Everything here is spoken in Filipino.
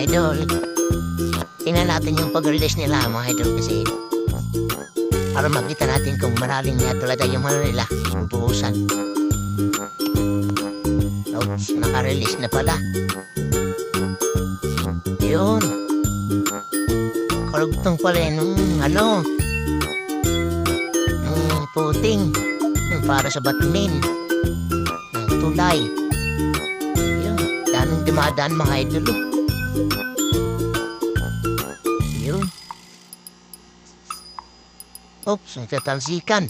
idol. Tingnan natin yung pag-release nila mga idol kasi para makita natin kung maraling nga talaga yung ano nila, bubuhusan. Oops, naka-release na pala. Yun. Karugtong pala nung puting. Yung para sa batmin. Ng tulay. Yun. Daming dumadaan mga idol. Yun. Oops, nagtatalsikan.